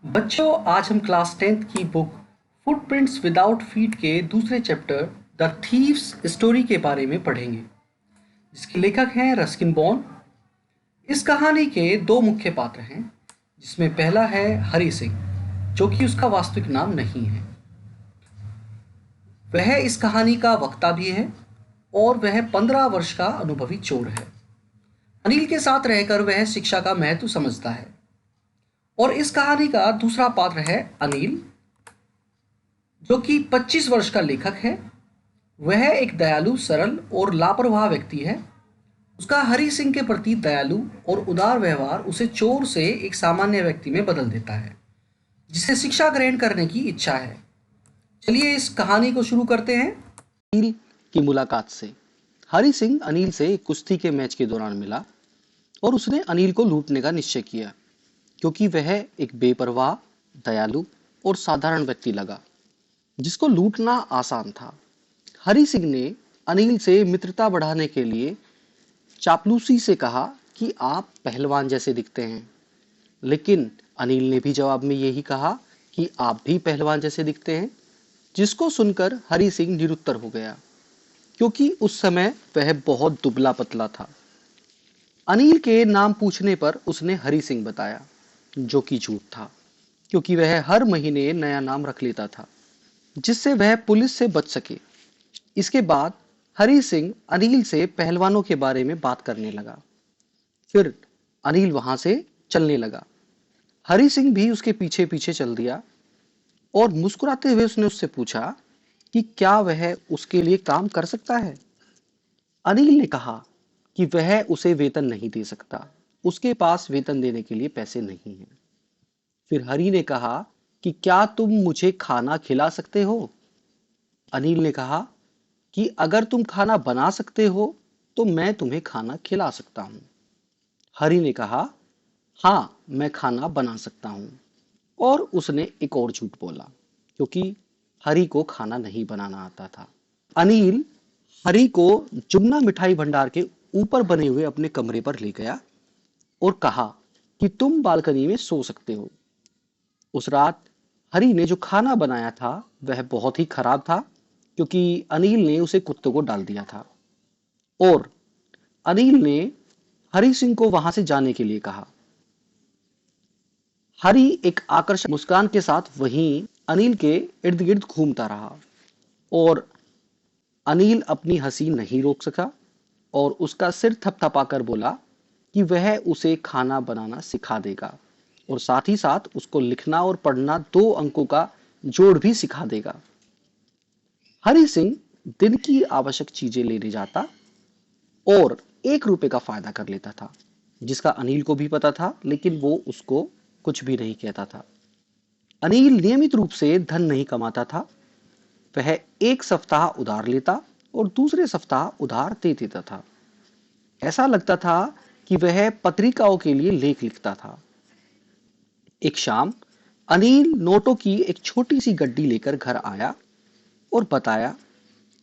बच्चों, आज हम क्लास 10th की बुक फुटप्रिंट्स विदाउट फीट के दूसरे चैप्टर द थीव्स स्टोरी के बारे में पढ़ेंगे, जिसके लेखक हैं रस्किन बॉन्ड। इस कहानी के दो मुख्य पात्र हैं, जिसमें पहला है हरी सिंह, जो कि उसका वास्तविक नाम नहीं है। वह इस कहानी का वक्ता भी है और वह 15 वर्ष का अनुभवी चोर है। अनिल के साथ रहकर वह शिक्षा का महत्व समझता है। और इस कहानी का दूसरा पात्र है अनिल, जो कि 25 वर्ष का लेखक है। वह एक दयालु, सरल और लापरवाह व्यक्ति है। उसका हरि सिंह के प्रति दयालु और उदार व्यवहार उसे चोर से एक सामान्य व्यक्ति में बदल देता है, जिसे शिक्षा ग्रहण करने की इच्छा है। चलिए इस कहानी को शुरू करते हैं। अनिल की मुलाकात से। हरि सिंह अनिल से एक कुश्ती के मैच के दौरान मिला और उसने अनिल को लूटने का निश्चय किया, क्योंकि वह एक बेपरवाह, दयालु और साधारण व्यक्ति लगा, जिसको लूटना आसान था। हरि सिंह ने अनिल से मित्रता बढ़ाने के लिए चापलूसी से कहा कि आप पहलवान जैसे दिखते हैं, लेकिन अनिल ने भी जवाब में यही कहा कि आप भी पहलवान जैसे दिखते हैं, जिसको सुनकर हरि सिंह निरुत्तर हो गया, क्योंकि उस समय वह बहुत दुबला पतला था। अनिल के नाम पूछने पर उसने हरि सिंह बताया, जो कि झूठ था, क्योंकि वह हर महीने नया नाम रख लेता था, जिससे वह पुलिस से बच सके। इसके बाद हरि सिंह अनिल से पहलवानों के बारे में बात करने लगा। फिर अनिल वहां से चलने लगा। हरि सिंह भी उसके पीछे पीछे चल दिया और मुस्कुराते हुए उसने उससे पूछा कि क्या वह उसके लिए काम कर सकता है। अनिल ने कहा कि वह उसे वेतन नहीं दे सकता, उसके पास वेतन देने के लिए पैसे नहीं हैं। फिर हरि ने कहा कि क्या तुम मुझे खाना खिला सकते हो। अनिल ने कहा कि अगर तुम खाना बना सकते हो तो मैं तुम्हें खाना खिला सकता हूँ। हरि ने कहा, हाँ, मैं खाना बना सकता हूँ। और उसने एक और झूठ बोला, क्योंकि हरि को खाना नहीं बनाना आता था। अनिल हरि को जुमना मिठाई भंडार के ऊपर बने हुए अपने कमरे पर ले गया और कहा कि तुम बालकनी में सो सकते हो। उस रात हरि ने जो खाना बनाया था वह बहुत ही खराब था, क्योंकि अनिल ने उसे कुत्तों को डाल दिया था। और अनिल ने हरि सिंह को वहां से जाने के लिए कहा। हरि एक आकर्षक मुस्कान के साथ वहीं अनिल के इर्द गिर्द घूमता रहा और अनिल अपनी हंसी नहीं रोक सका और उसका सिर थपथपाकर बोला कि वह उसे खाना बनाना सिखा देगा और साथ ही साथ उसको लिखना और पढ़ना 2 अंकों का जोड़ भी सिखा देगा। हरि सिंह दिन की आवश्यक चीजें लेने जाता और 1 रुपए का फायदा कर लेता था, जिसका अनिल को भी पता था, लेकिन वो उसको कुछ भी नहीं कहता था। अनिल नियमित रूप से धन नहीं कमाता था। वह एक सप्ताह उधार लेता और दूसरे सप्ताह उधार दे देता था। ऐसा लगता था कि वह पत्रिकाओं के लिए लेख लिखता था। एक शाम अनिल नोटों की एक छोटी सी गड्डी लेकर घर आया और बताया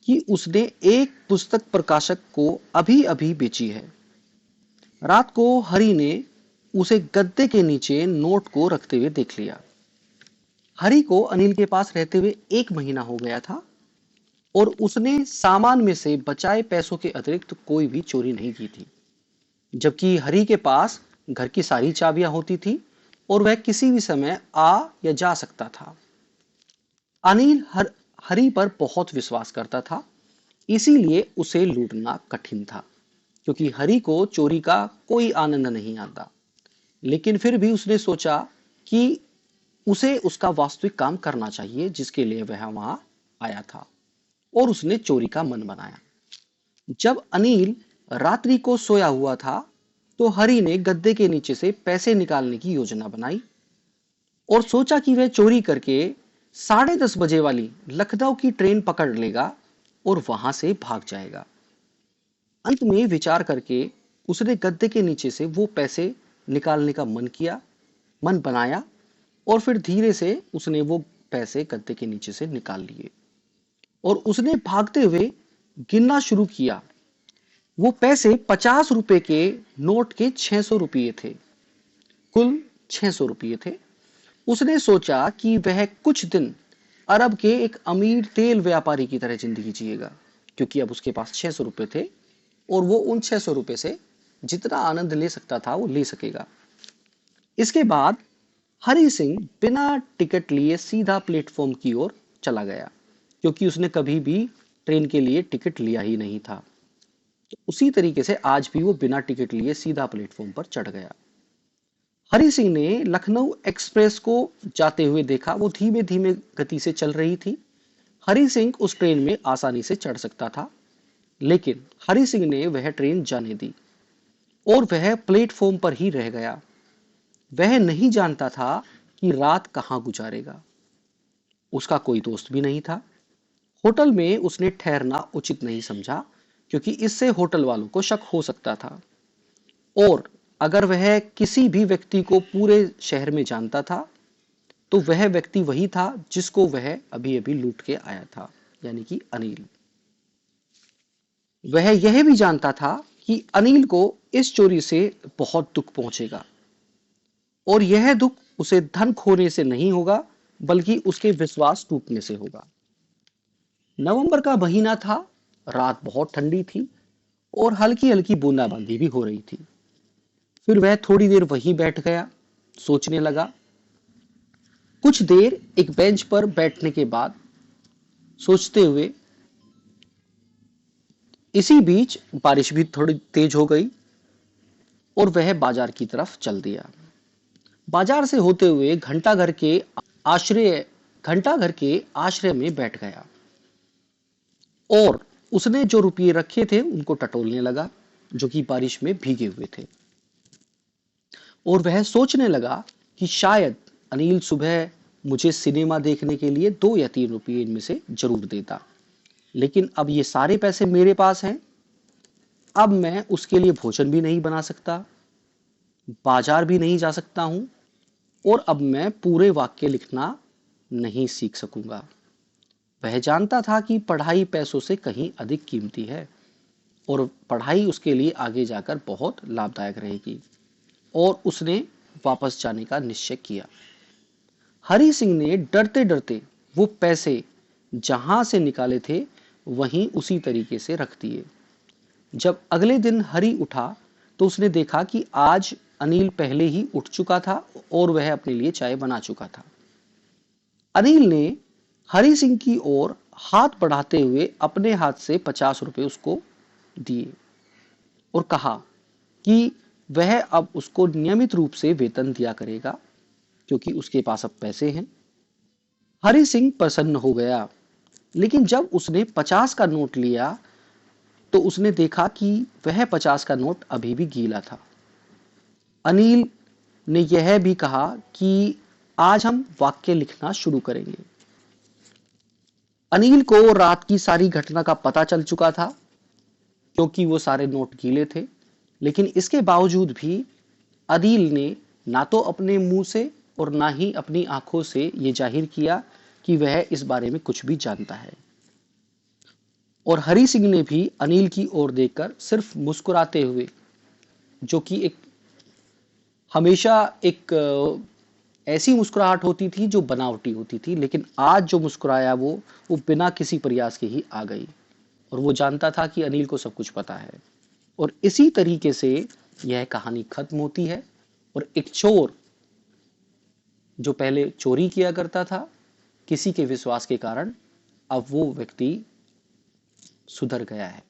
कि उसने एक पुस्तक प्रकाशक को अभी अभी बेची है। रात को हरि ने उसे गद्दे के नीचे नोट को रखते हुए देख लिया। हरि को अनिल के पास रहते हुए 1 महीना हो गया था और उसने सामान में से बचाए पैसों के अतिरिक्त कोई भी चोरी नहीं की थी, जबकि हरि के पास घर की सारी चाबियां होती थी और वह किसी भी समय आ या जा सकता था। अनिल हरि पर बहुत विश्वास करता था, इसीलिए उसे लूटना कठिन था, क्योंकि हरि को चोरी का कोई आनंद नहीं आता। लेकिन फिर भी उसने सोचा कि उसे उसका वास्तविक काम करना चाहिए जिसके लिए वह वहां आया था, और उसने चोरी का मन बनाया। जब अनिल रात्रि को सोया हुआ था तो हरि ने गद्दे के नीचे से पैसे निकालने की योजना बनाई और सोचा कि वह चोरी करके 10:30 बजे वाली लखनऊ की ट्रेन पकड़ लेगा और वहां से भाग जाएगा। अंत में विचार करके उसने गद्दे के नीचे से वो पैसे निकालने का मन बनाया और फिर धीरे से उसने वो पैसे गद्दे के नीचे से निकाल लिए और उसने भागते हुए गिनना शुरू किया। वो पैसे 50 रुपए के नोट के 600 रुपये थे। कुल 600 रुपये थे। उसने सोचा कि वह कुछ दिन अरब के एक अमीर तेल व्यापारी की तरह जिंदगी जिएगा, क्योंकि अब उसके पास 600 रुपए थे और वो उन 600 रुपए से जितना आनंद ले सकता था वो ले सकेगा। इसके बाद हरि सिंह बिना टिकट लिए सीधा प्लेटफॉर्म की ओर चला गया, क्योंकि उसने कभी भी ट्रेन के लिए टिकट लिया ही नहीं था। तो उसी तरीके से आज भी वो बिना टिकट लिए सीधा प्लेटफॉर्म पर चढ़ गया। हरि सिंह ने लखनऊ एक्सप्रेस को जाते हुए देखा, वो धीमे धीमे गति से चल रही थी। हरि सिंह उस ट्रेन में आसानी से चढ़ सकता था, लेकिन हरि सिंह ने वह ट्रेन जाने दी और वह प्लेटफॉर्म पर ही रह गया। वह नहीं जानता था कि रात कहाँ गुजारेगा। उसका कोई दोस्त भी नहीं था। होटल में उसने ठहरना उचित नहीं समझा, क्योंकि इससे होटल वालों को शक हो सकता था, और अगर वह किसी भी व्यक्ति को पूरे शहर में जानता था तो वह व्यक्ति वही था जिसको वह अभी अभी लूट के आया था, यानी कि अनिल। वह यह भी जानता था कि अनिल को इस चोरी से बहुत दुख पहुंचेगा, और यह दुख उसे धन खोने से नहीं होगा, बल्कि उसके विश्वास टूटने से होगा। नवंबर का महीना था, रात बहुत ठंडी थी और हल्की हल्की बूंदाबांदी भी हो रही थी। फिर वह थोड़ी देर वहीं बैठ गया, सोचने लगा। कुछ देर एक बेंच पर बैठने के बाद सोचते हुए इसी बीच बारिश भी थोड़ी तेज हो गई और वह बाजार की तरफ चल दिया। बाजार से होते हुए आश्रय घंटाघर के आश्रय में बैठ गया और उसने जो रुपये रखे थे उनको टटोलने लगा, जो कि बारिश में भीगे हुए थे। और वह सोचने लगा कि शायद अनिल सुबह मुझे सिनेमा देखने के लिए 2 या 3 रुपये इनमें से जरूर देता, लेकिन अब ये सारे पैसे मेरे पास हैं। अब मैं उसके लिए भोजन भी नहीं बना सकता, बाजार भी नहीं जा सकता हूं, और अब मैं पूरे वाक्य लिखना नहीं सीख सकूंगा। वह जानता था कि पढ़ाई पैसों से कहीं अधिक कीमती है और पढ़ाई उसके लिए आगे जाकर बहुत लाभदायक रहेगी, और उसने वापस जाने का निश्चय किया। हरि सिंह ने डरते डरते वो पैसे जहां से निकाले थे वहीं उसी तरीके से रख दिए। जब अगले दिन हरि उठा तो उसने देखा कि आज अनिल पहले ही उठ चुका था और वह अपने लिए चाय बना चुका था। अनिल ने हरि सिंह की ओर हाथ बढ़ाते हुए अपने हाथ से 50 रुपए उसको दिए और कहा कि वह अब उसको नियमित रूप से वेतन दिया करेगा, क्योंकि उसके पास अब पैसे हैं। हरि सिंह प्रसन्न हो गया, लेकिन जब उसने 50 का नोट लिया तो उसने देखा कि वह 50 का नोट अभी भी गीला था। अनिल ने यह भी कहा कि आज हम वाक्य लिखना शुरू करेंगे। अनिल को रात की सारी घटना का पता चल चुका था, क्योंकि वो सारे नोट गीले थे, लेकिन इसके बावजूद भी अनिल ने ना तो अपने मुंह से और ना ही अपनी आंखों से ये जाहिर किया कि वह इस बारे में कुछ भी जानता है। और हरि सिंह ने भी अनिल की ओर देखकर सिर्फ मुस्कुराते हुए, जो कि एक हमेशा एक ऐसी मुस्कुराहट होती थी जो बनावटी होती थी, लेकिन आज जो मुस्कुराया वो बिना किसी प्रयास के ही आ गई, और वो जानता था कि अनिल को सब कुछ पता है। और इसी तरीके से यह कहानी खत्म होती है, और एक चोर जो पहले चोरी किया करता था, किसी के विश्वास के कारण अब वो व्यक्ति सुधर गया है।